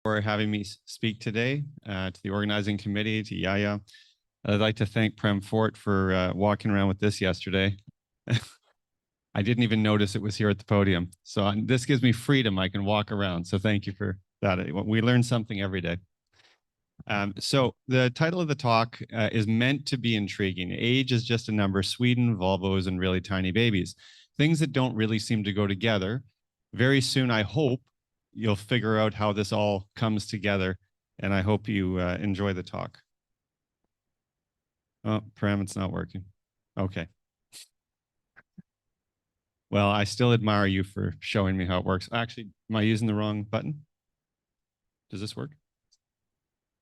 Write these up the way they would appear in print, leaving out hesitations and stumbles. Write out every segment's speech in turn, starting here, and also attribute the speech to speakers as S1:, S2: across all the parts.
S1: For having me speak today, to the organizing committee, to Yaya. I'd like to thank Prem Fort for walking around with this yesterday. I didn't even notice it was here at the podium. So this gives me freedom. I can walk around. So thank you for that. We learn something every day. So the title of the talk is meant to be intriguing. Age is just a number. Sweden, Volvos, and really tiny babies. Things that don't really seem to go together. Very soon, I hope, you'll figure out how this all comes together, and I hope you enjoy the talk. Oh, Prem, it's not working. Okay. Well, I still admire you for showing me how it works. Actually, am I using the wrong button? Does this work?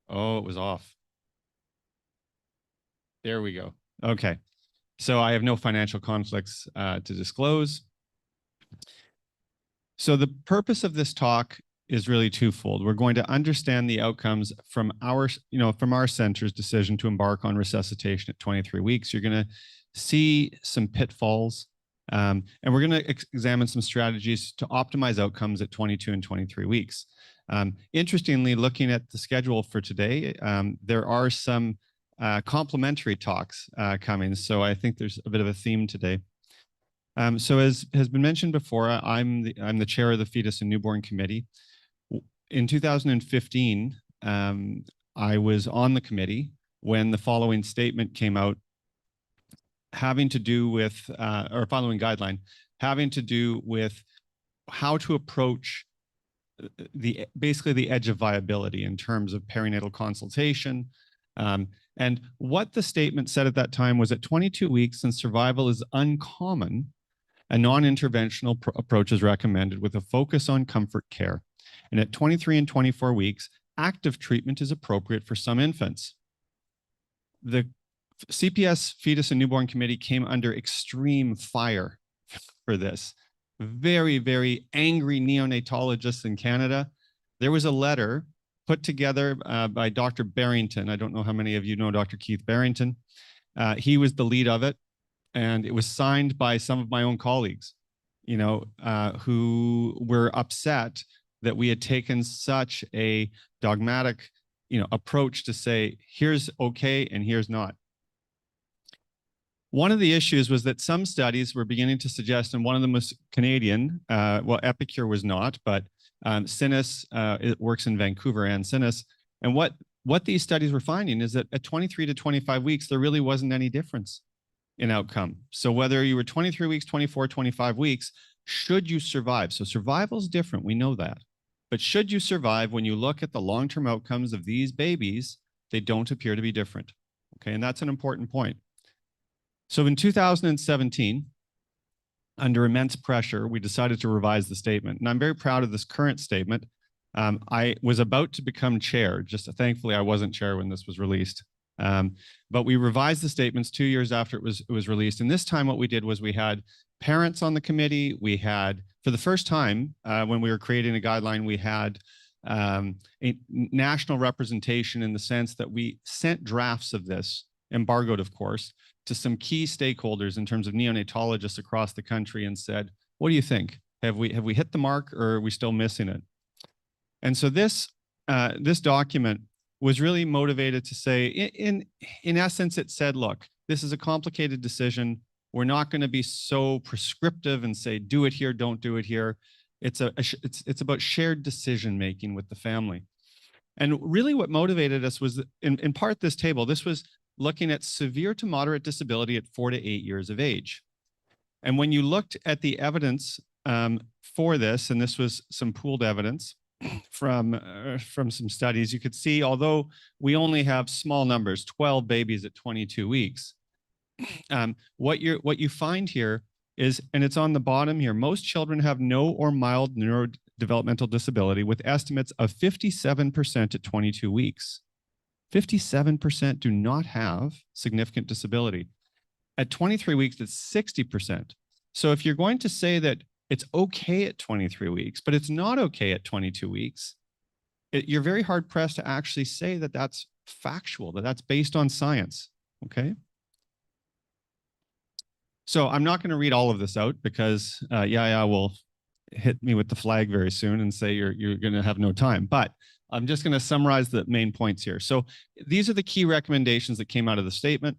S1: Oh, it was off. There we go. Okay. So I have no financial conflicts to disclose. So the purpose of this talk is really twofold. We're going to understand the outcomes from our center's decision to embark on resuscitation at 23 weeks. You're going to see some pitfalls, and we're going to examine some strategies to optimize outcomes at 22 and 23 weeks. Interestingly, looking at the schedule for today, there are some complementary talks coming. So I think there's a bit of a theme today. So as has been mentioned before, I'm the chair of the Fetus and Newborn Committee. In 2015, I was on the committee when the following statement came out having to do with, or following guideline, having to do with how to approach basically the edge of viability in terms of perinatal consultation. And what the statement said at that time was at 22 weeks, since survival is uncommon, a non-interventional approach is recommended with a focus on comfort care. And at 23 and 24 weeks, active treatment is appropriate for some infants. The CPS Fetus and Newborn Committee came under extreme fire for this. Very, very angry neonatologists in Canada. There was a letter put together by Dr. Barrington. I don't know how many of you know Dr. Keith Barrington. He was the lead of it. And it was signed by some of my own colleagues, who were upset that we had taken such a dogmatic, approach to say, here's okay and here's not. One of the issues was that some studies were beginning to suggest, and one of them was Canadian, well, Epicure was not, but Sinus, it works in Vancouver, and Sinus. And what these studies were finding is that at 23 to 25 weeks, there really wasn't any difference in outcome. So whether you were 23 weeks, 24, 25 weeks, should you survive? So survival is different, we know that. But should you survive, when you look at the long-term outcomes of these babies, they don't appear to be different. Okay, and that's an important point. So in 2017, under immense pressure, we decided to revise the statement. And I'm very proud of this current statement. I was about to become chair, just thankfully I wasn't chair when this was released. But we revised the statements 2 years after it was released. And this time what we did was we had parents on the committee. We had, for the first time, when we were creating a guideline, we had a national representation in the sense that we sent drafts of this, embargoed of course, to some key stakeholders in terms of neonatologists across the country and said, what do you think? Have we hit the mark, or are we still missing it? And so this document was really motivated to say, in essence, it said, look, this is a complicated decision. We're not going to be so prescriptive and say, do it here, don't do it here. It's about shared decision making with the family. And really what motivated us was, in part, this table. This was looking at severe to moderate disability at 4 to 8 years of age. And when you looked at the evidence for this, and this was some pooled evidence from some studies, you could see, although we only have small numbers, 12 babies at 22 weeks, what you find here is, and it's on the bottom here, most children have no or mild neurodevelopmental disability, with estimates of 57% at 22 weeks. 57% do not have significant disability. At 23 weeks, it's 60%. So if you're going to say that it's okay at 23 weeks, but it's not okay at 22 weeks, you're very hard pressed to actually say that that's factual, that that's based on science, okay? So I'm not going to read all of this out because Yaya will hit me with the flag very soon and say you're going to have no time. But I'm just going to summarize the main points here. So these are the key recommendations that came out of the statement.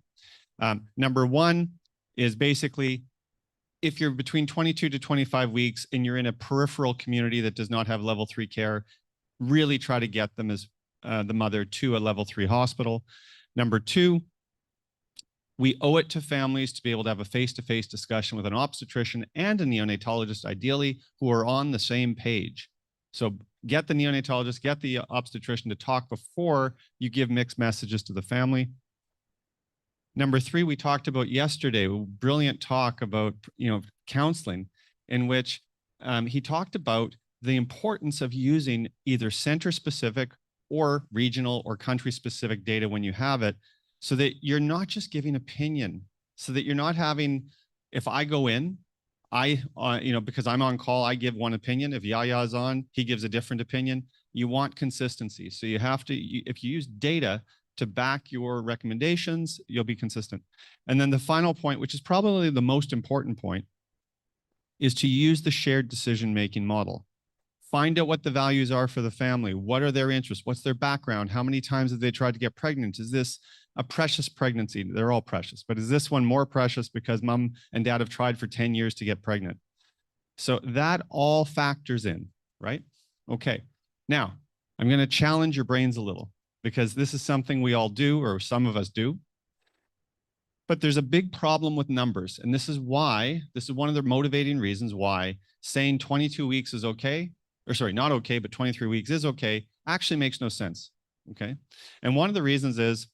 S1: Number one is basically, if you're between 22 to 25 weeks and you're in a peripheral community that does not have level 3 care, really try to get them as the mother to a level 3 hospital. Number two, we owe it to families to be able to have a face-to-face discussion with an obstetrician and a neonatologist, ideally, who are on the same page. So get the neonatologist, get the obstetrician to talk before you give mixed messages to the family. Number three, we talked about yesterday, a brilliant talk about, counseling, in which he talked about the importance of using either center-specific or regional or country-specific data when you have it, so that you're not just giving opinion, so that you're not having, if I go in, because I'm on call, I give one opinion. If Yaya is on, he gives a different opinion. You want consistency. So you have to, if you use data to back your recommendations, you'll be consistent. And then the final point, which is probably the most important point, is to use the shared decision-making model. Find out what the values are for the family. What are their interests? What's their background? How many times have they tried to get pregnant? Is this a precious pregnancy? They're all precious, but is this one more precious because mom and dad have tried for 10 years to get pregnant? So that all factors in, right? Okay, now I'm going to challenge your brains a little, because this is something we all do, or some of us do. But there's a big problem with numbers. And this is one of the motivating reasons why saying 22 weeks is okay, or sorry, not okay, but 23 weeks is okay, actually makes no sense, okay? And one of the reasons is,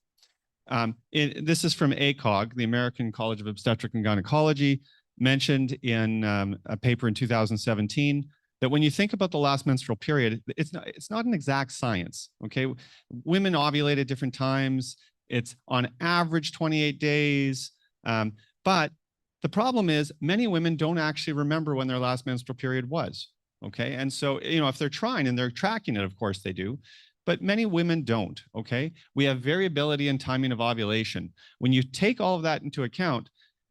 S1: this is from ACOG, the American College of Obstetric and Gynecology, mentioned in a paper in 2017, that when you think about the last menstrual period, it's not an exact science, okay? Women ovulate at different times. It's on average 28 days. But the problem is many women don't actually remember when their last menstrual period was, okay? And so, if they're trying and they're tracking it, of course they do, but many women don't, okay? We have variability in timing of ovulation. When you take all of that into account,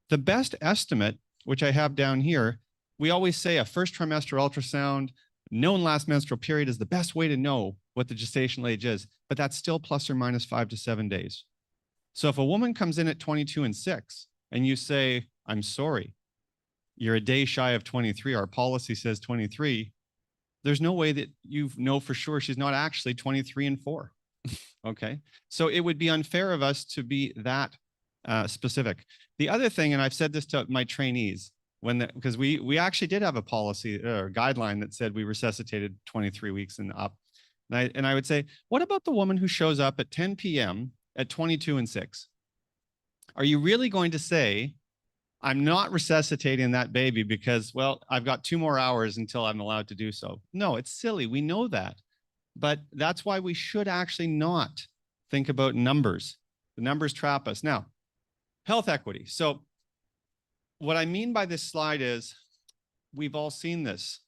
S1: the best estimate, which I have down here, we always say a first trimester ultrasound, known last menstrual period is the best way to know what the gestational age is, but that's still plus or minus 5 to 7 days. So if a woman comes in at 22 and 6 and you say, I'm sorry, you're a day shy of 23, our policy says 23, there's no way that you know for sure she's not actually 23 and 4, okay? So it would be unfair of us to be that specific. The other thing, and I've said this to my trainees, because we actually did have a policy or guideline that said we resuscitated 23 weeks and up. And I would say, what about the woman who shows up at 10 p.m. at 22 and 6? Are you really going to say, I'm not resuscitating that baby because, well, I've got 2 more hours until I'm allowed to do so? No, it's silly. We know that. But that's why we should actually not think about numbers. The numbers trap us. Now, health equity. So what I mean by this slide is, we've all seen this.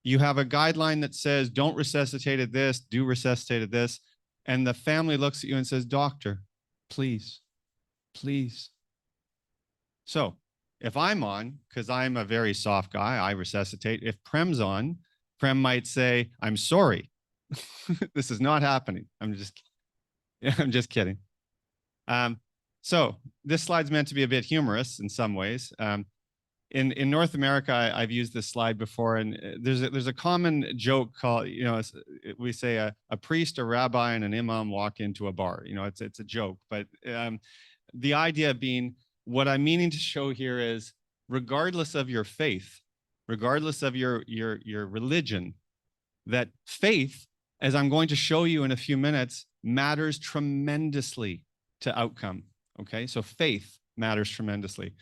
S1: You have a guideline that says, don't resuscitate at this, do resuscitate at this. And the family looks at you and says, doctor, please, please. So if I'm on, because I'm a very soft guy, I resuscitate. If Prem's on, Prem might say, I'm sorry. This is not happening. I'm just kidding. So this slide's meant to be a bit humorous in some ways. In North America, I've used this slide before, and there's a common joke called, we say a priest, a rabbi, and an imam walk into a bar. It's a joke, but the idea being, what I'm meaning to show here is, regardless of your faith, regardless of your religion, that faith, as I'm going to show you in a few minutes, matters tremendously to outcome. Okay, so faith matters tremendously.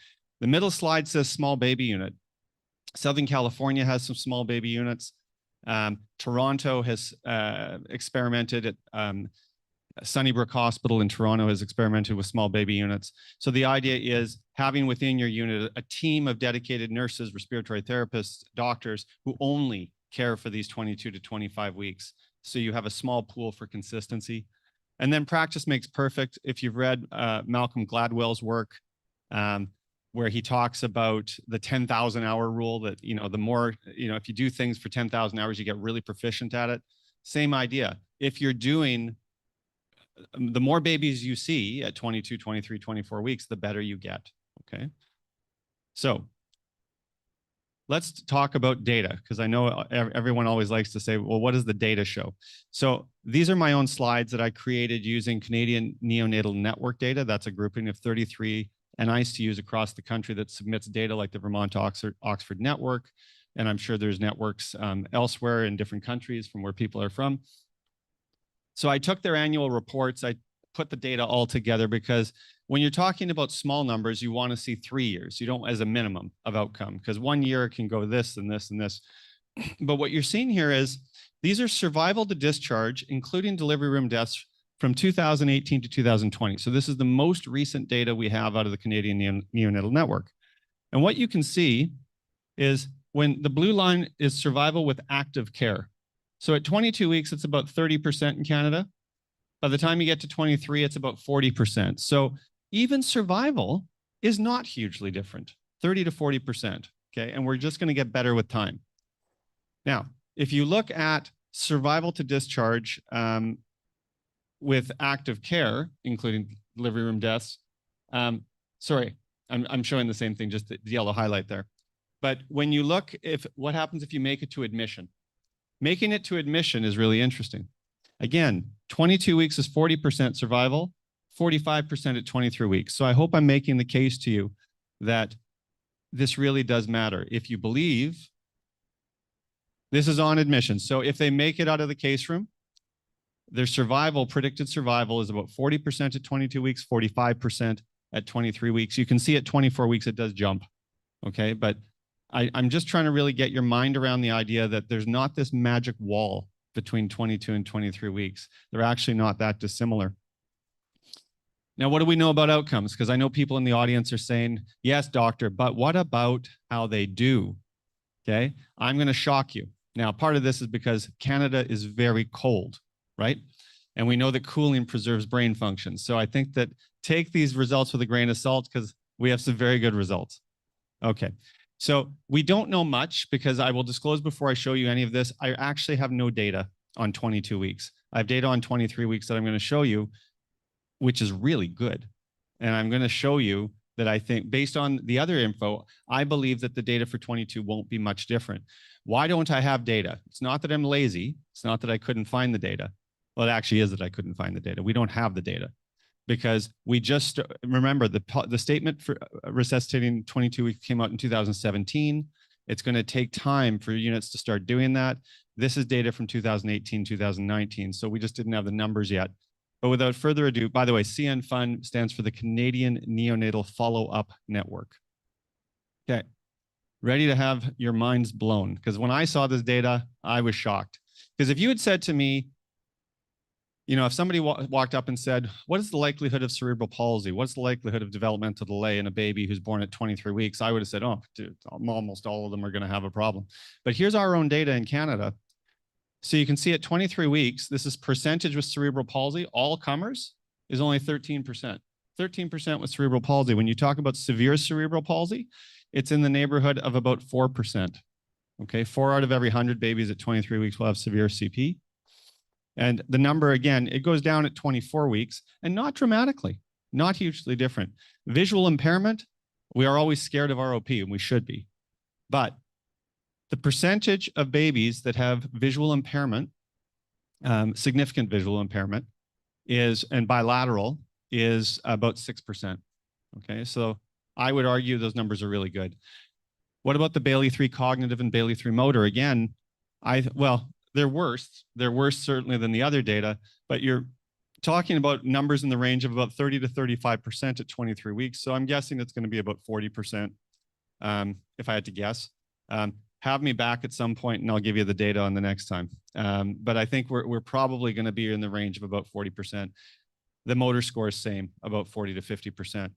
S1: The middle slide says small baby unit. Southern California has some small baby units. Toronto has experimented at Sunnybrook Hospital in Toronto has experimented with small baby units. So the idea is having within your unit a team of dedicated nurses, respiratory therapists, doctors who only care for these 22 to 25 weeks. So you have a small pool for consistency. And then practice makes perfect. If you've read Malcolm Gladwell's work, where he talks about the 10,000 hour rule that, you know, the more, you know, if you do things for 10,000 hours, you get really proficient at it. Same idea. If you're doing, the more babies you see at 22, 23, 24 weeks, the better you get, okay? So let's talk about data, because I know everyone always likes to say, well, what does the data show? So these are my own slides that I created using Canadian Neonatal Network data. That's a grouping of 33 NICUs across the country that submits data, like the Vermont Oxford Network. And I'm sure there's networks elsewhere in different countries from where people are from. So I took their annual reports. I put the data all together because when you're talking about small numbers, you want to see 3 years. You don't as a minimum of outcome, because 1 year can go this and this and this. But what you're seeing here is these are survival to discharge, including delivery room deaths from 2018 to 2020. So this is the most recent data we have out of the Canadian Neonatal Network. And what you can see is when the blue line is survival with active care. So at 22 weeks, it's about 30% in Canada. By the time you get to 23, it's about 40%. So even survival is not hugely different, 30 to 40%, okay? And we're just gonna get better with time. Now, if you look at survival to discharge with active care, including delivery room deaths, sorry, I'm showing the same thing, just the yellow highlight there. But when you look, what happens if you make it to admission? Making it to admission is really interesting. Again, 22 weeks is 40% survival, 45% at 23 weeks. So I hope I'm making the case to you that this really does matter. If you believe, this is on admission. So if they make it out of the case room, their survival, predicted survival, is about 40% at 22 weeks, 45% at 23 weeks. You can see at 24 weeks, it does jump, okay? But I'm just trying to really get your mind around the idea that there's not this magic wall between 22 and 23 weeks. They're actually not that dissimilar. Now, what do we know about outcomes? Because I know people in the audience are saying, yes, doctor, but what about how they do? Okay, I'm going to shock you. Now, part of this is because Canada is very cold, right? And we know that cooling preserves brain function. So I think that take these results with a grain of salt, because we have some very good results. Okay. So we don't know much, because I will disclose before I show you any of this, I actually have no data on 22 weeks. I have data on 23 weeks that I'm going to show you, which is really good. And I'm going to show you that I think, based on the other info, I believe that the data for 22 won't be much different. Why don't I have data? It's not that I'm lazy. It's not that I couldn't find the data. Well, it actually is that I couldn't find the data. We don't have the data. Because we just, remember, the statement for resuscitating 22 weeks came out in 2017. It's going to take time for units to start doing that. This is data from 2018, 2019. So we just didn't have the numbers yet. But without further ado, by the way, CNFUN stands for the Canadian Neonatal Follow-Up Network. Okay, ready to have your minds blown? Because when I saw this data, I was shocked. Because if you had said to me, you know, if somebody walked up and said, what is the likelihood of cerebral palsy? What's the likelihood of developmental delay in a baby who's born at 23 weeks? I would have said, oh, dude, almost all of them are going to have a problem. But here's our own data in Canada. So you can see at 23 weeks, this is percentage with cerebral palsy. All comers is only 13%. 13% with cerebral palsy. When you talk about severe cerebral palsy, it's in the neighborhood of about 4%. Okay, 4 out of every 100 babies at 23 weeks will have severe CP. And the number, again, it goes down at 24 weeks, and not dramatically, not hugely different. Visual impairment, we are always scared of ROP, and we should be. But the percentage of babies that have visual impairment, significant visual impairment, and bilateral, is about 6%. Okay, so I would argue those numbers are really good. What about the Bailey-III cognitive and Bailey-III motor? Again, well, they're worse. They're worse certainly than the other data, but you're talking about numbers in the range of about 30 to 35% at 23 weeks. So I'm guessing it's going to be about 40%, if I had to guess. Have me back at some point and I'll give you the data on the next time. But I think we're probably going to be in the range of about 40%. The motor score is same, about 40 to 50%.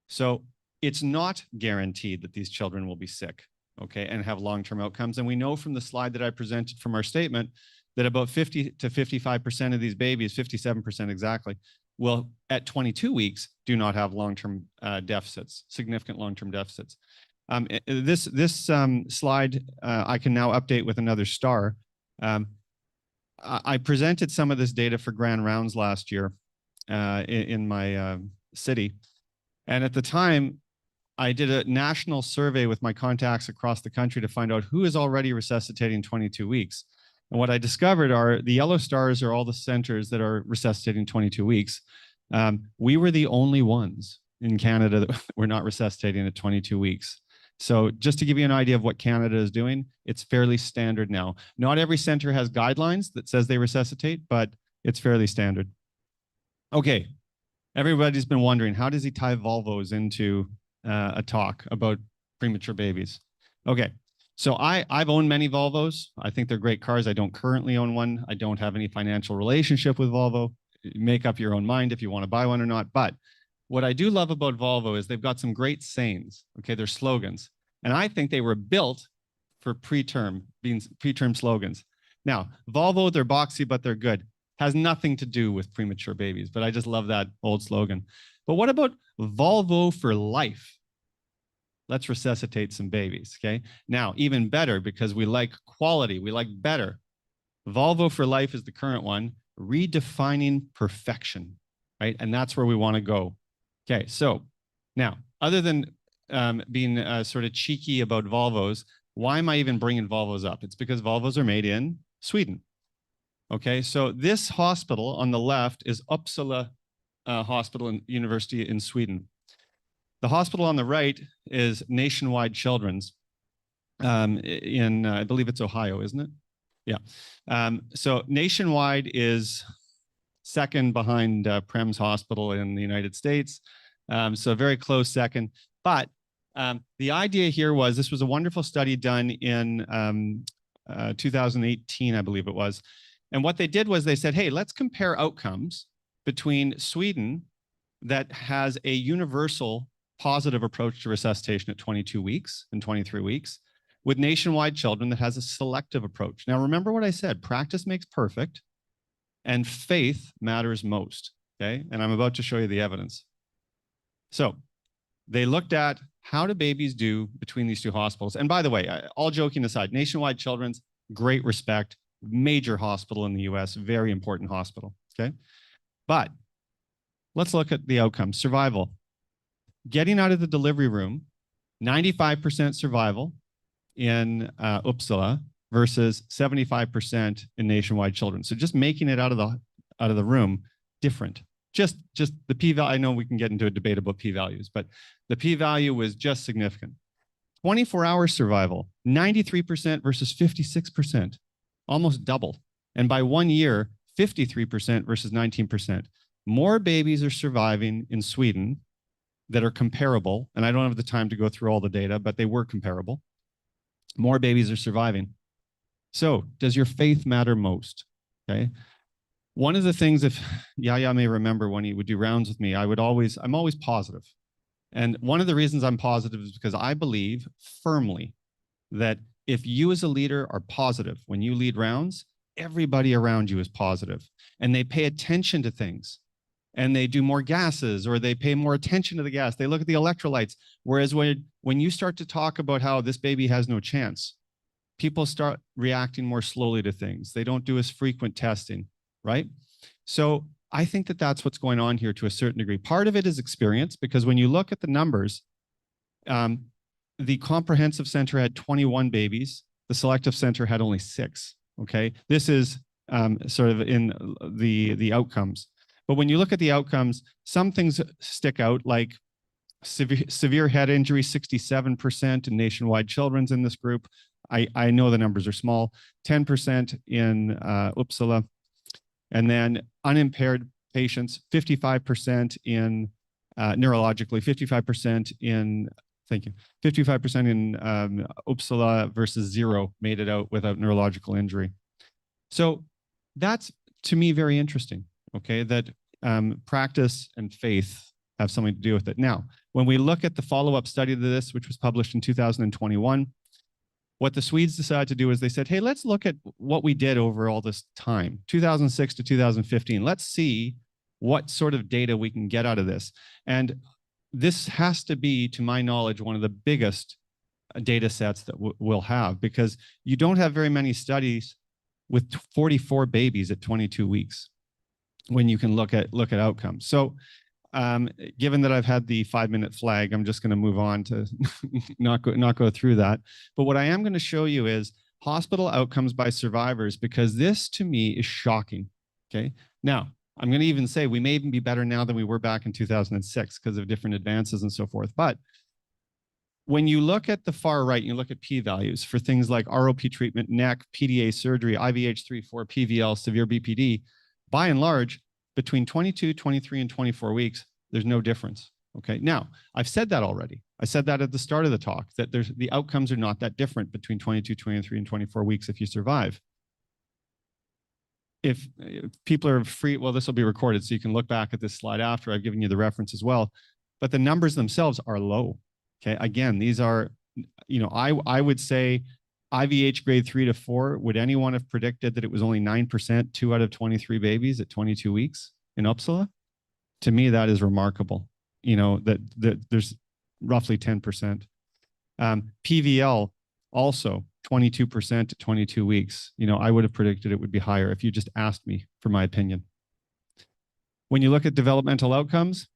S1: So it's not guaranteed that these children will be sick, okay, and have long-term outcomes. And we know from the slide that I presented from our statement that about 50 to 55% of these babies, 57% exactly, will, at 22 weeks, do not have long-term deficits, significant long-term deficits. This slide I can now update with another star. I presented some of this data for Grand Rounds last year in my city. And at the time, I did a national survey with my contacts across the country to find out who is already resuscitating 22 weeks. And what I discovered are the yellow stars are all the centers that are resuscitating 22 weeks. We were the only ones in Canada that were not resuscitating at 22 weeks. So just to give you an idea of what Canada is doing, it's fairly standard now. Not every center has guidelines that says they resuscitate, but it's fairly standard. Okay, everybody's been wondering, how does he tie Volvos into a talk about premature babies? Okay, so I've owned many Volvos. I think they're great cars. I don't currently own one. I don't have any financial relationship with Volvo. Make up your own mind if you want to buy one or not. But what I do love about Volvo is they've got some great sayings. Okay, they're slogans. And I think they were built for preterm slogans. Now, Volvo, they're boxy, but they're good. Has nothing to do with premature babies, but I just love that old slogan. But what about Volvo for life? Let's resuscitate some babies, okay? Now, even better, because we like quality, we like better. Volvo for life is the current one, redefining perfection, right? And that's where we want to go. Okay, so now, other than being sort of cheeky about Volvos, why am I even bringing Volvos up? It's because Volvos are made in Sweden. Okay, so this hospital on the left is Uppsala Hospital and University in Sweden. The hospital on the right is Nationwide Children's in, I believe it's Ohio, isn't it? Yeah. So Nationwide is second behind Prem's Hospital in the United States. So a very close second. But the idea here was, this was a wonderful study done in 2018, I believe it was. And what they did was they said, hey, let's compare outcomes between Sweden that has a universal positive approach to resuscitation at 22 weeks and 23 weeks with Nationwide Children that has a selective approach. Now, remember what I said, practice makes perfect and faith matters most, okay? And I'm about to show you the evidence. So they looked at how do babies do between these two hospitals. And by the way, all joking aside, Nationwide Children's, great respect, major hospital in the US, very important hospital, okay? But let's look at the outcomes. Survival. Getting out of the delivery room, 95% survival in Uppsala versus 75% in Nationwide Children. So just making it out of the room, different. Just the p-value, I know we can get into a debate about p-values, but the p-value was just significant. 24-hour survival, 93% versus 56%, almost double. And by 1 year, 53% versus 19%. More babies are surviving in Sweden that are comparable, and I don't have the time to go through all the data, but they were comparable. More babies are surviving. So does your faith matter most? Okay. One of the things, if Yaya may remember when he would do rounds with me, I'm always positive. And one of the reasons I'm positive is because I believe firmly that if you as a leader are positive, when you lead rounds, everybody around you is positive and they pay attention to things and they do more gases or they pay more attention to the gas. They look at the electrolytes. Whereas when you start to talk about how this baby has no chance, people start reacting more slowly to things. They don't do as frequent testing, right? So I think that that's what's going on here to a certain degree. Part of it is experience, because when you look at the numbers, the comprehensive center had 21 babies. The selective center had only 6, okay? This is sort of in the outcomes. But when you look at the outcomes, some things stick out, like severe head injury, 67% in Nationwide Children's in this group. I know the numbers are small, 10% in Uppsala. And then unimpaired patients, 55% in neurologically, 55% in, thank you, 55% in Uppsala versus 0 made it out without neurological injury. So that's, to me, very interesting, okay, that practice and faith have something to do with it. Now, when we look at the follow-up study to this, which was published in 2021, what the Swedes decided to do is they said, hey, let's look at what we did over all this time, 2006 to 2015. Let's see what sort of data we can get out of this. And this has to be, to my knowledge, one of the biggest data sets that we'll have, because you don't have very many studies with 44 babies at 22 weeks when you can look at outcomes. So given that I've had the 5-minute flag, I'm just going to move on to not go through that. But what I am going to show you is hospital outcomes by survivors, because this to me is shocking. Okay. Now, I'm going to even say we may even be better now than we were back in 2006 because of different advances and so forth. But when you look at the far right, you look at p-values for things like ROP treatment, NEC, PDA surgery, IVH3, 4, PVL, severe BPD, by and large, between 22, 23, and 24 weeks, there's no difference. Okay. Now, I've said that already. I said that at the start of the talk, that the outcomes are not that different between 22, 23, and 24 weeks if you survive. If people are free, well, this will be recorded, so you can look back at this slide after. I've given you the reference as well. But the numbers themselves are low. Okay. Again, these are, I would say IVH grade 3 to 4, would anyone have predicted that it was only 9%, 2 out of 23 babies at 22 weeks in Uppsala? To me, that is remarkable. That there's roughly 10%. PVL also 22% at 22 weeks. I would have predicted it would be higher if you just asked me for my opinion. When you look at developmental outcomes,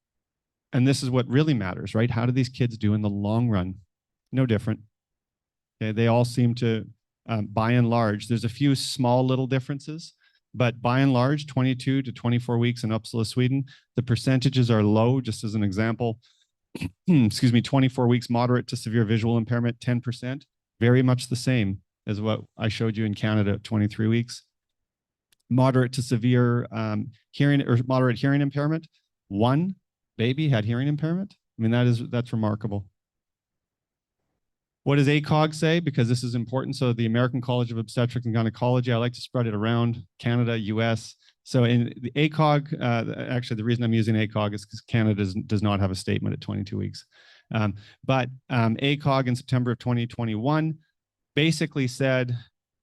S1: and this is what really matters, right? How do these kids do in the long run? No different. Okay, they all seem to, by and large, there's a few small little differences, but by and large, 22 to 24 weeks in Uppsala, Sweden, the percentages are low. Just as an example, excuse me, 24 weeks moderate to severe visual impairment, 10%, very much the same as what I showed you in Canada at 23 weeks. Moderate to severe hearing or moderate hearing impairment, 1 baby had hearing impairment. I mean, that's remarkable. What does ACOG say? Because this is important. So the American College of Obstetrics and Gynecology, I like to spread it around Canada, US. So in the ACOG, actually the reason I'm using ACOG is because Canada does not have a statement at 22 weeks. But ACOG in September of 2021 basically said,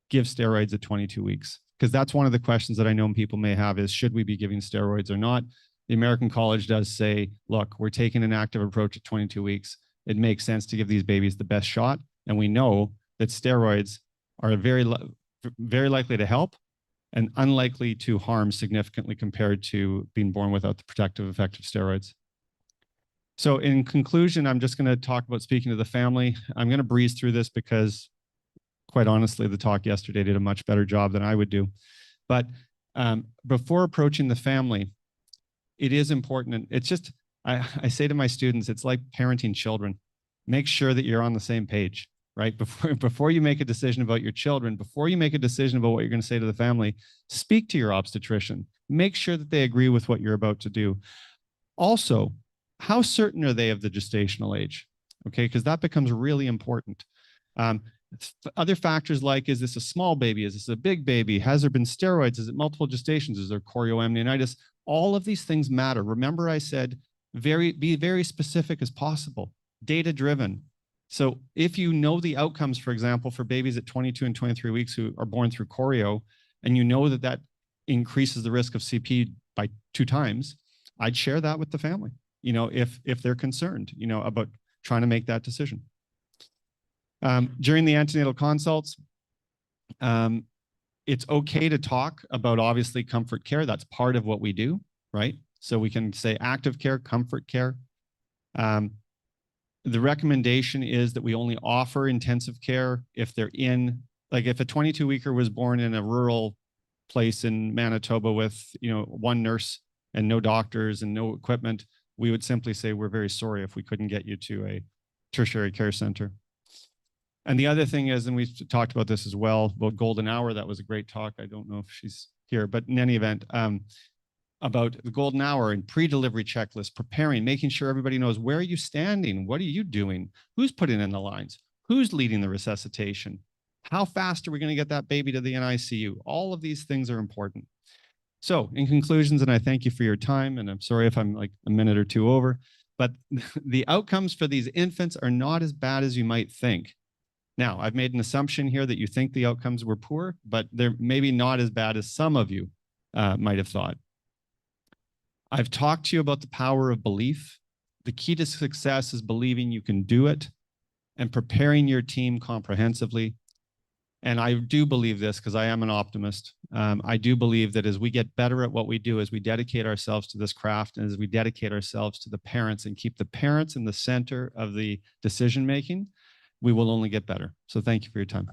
S1: give steroids at 22 weeks. Because that's one of the questions that I know people may have is, should we be giving steroids or not? The American College does say, look, we're taking an active approach at 22 weeks. It makes sense to give these babies the best shot. And we know that steroids are very likely to help and unlikely to harm significantly compared to being born without the protective effect of steroids. So in conclusion, I'm just going to talk about speaking to the family. I'm going to breeze through this because, quite honestly, the talk yesterday did a much better job than I would do. But before approaching the family, it is important. And it's just, I say to my students, it's like parenting children. Make sure that you're on the same page, right? Before you make a decision about your children, before you make a decision about what you're going to say to the family, speak to your obstetrician. Make sure that they agree with what you're about to do. Also, how certain are they of the gestational age? Okay, because that becomes really important. Other factors like, is this a small baby? Is this a big baby? Has there been steroids? Is it multiple gestations? Is there chorioamnionitis? All of these things matter. Remember I said, be very specific as possible, data driven. So if you know the outcomes, for example, for babies at 22 and 23 weeks who are born through chorio, and you know that that increases the risk of CP by 2 times, I'd share that with the family, if they're concerned, about trying to make that decision. During the antenatal consults, it's okay to talk about obviously comfort care. That's part of what we do, right? So we can say active care, comfort care. The recommendation is that we only offer intensive care if they're in, like if a 22-weeker was born in a rural place in Manitoba with, 1 nurse and no doctors and no equipment, we would simply say, we're very sorry if we couldn't get you to a tertiary care center. And the other thing is, and we've talked about this as well, about golden hour. That was a great talk. I don't know if she's here, but in any event, about the golden hour and pre-delivery checklist, preparing, making sure everybody knows, where are you standing? What are you doing? Who's putting in the lines? Who's leading the resuscitation? How fast are we going to get that baby to the NICU? All of these things are important. So in conclusions, and I thank you for your time, and I'm sorry if I'm like a minute or 2 over, but the outcomes for these infants are not as bad as you might think. Now, I've made an assumption here that you think the outcomes were poor, but they're maybe not as bad as some of you might have thought. I've talked to you about the power of belief. The key to success is believing you can do it and preparing your team comprehensively. And I do believe this because I am an optimist. I do believe that as we get better at what we do, as we dedicate ourselves to this craft, and as we dedicate ourselves to the parents and keep the parents in the center of the decision making, we will only get better. So thank you for your time.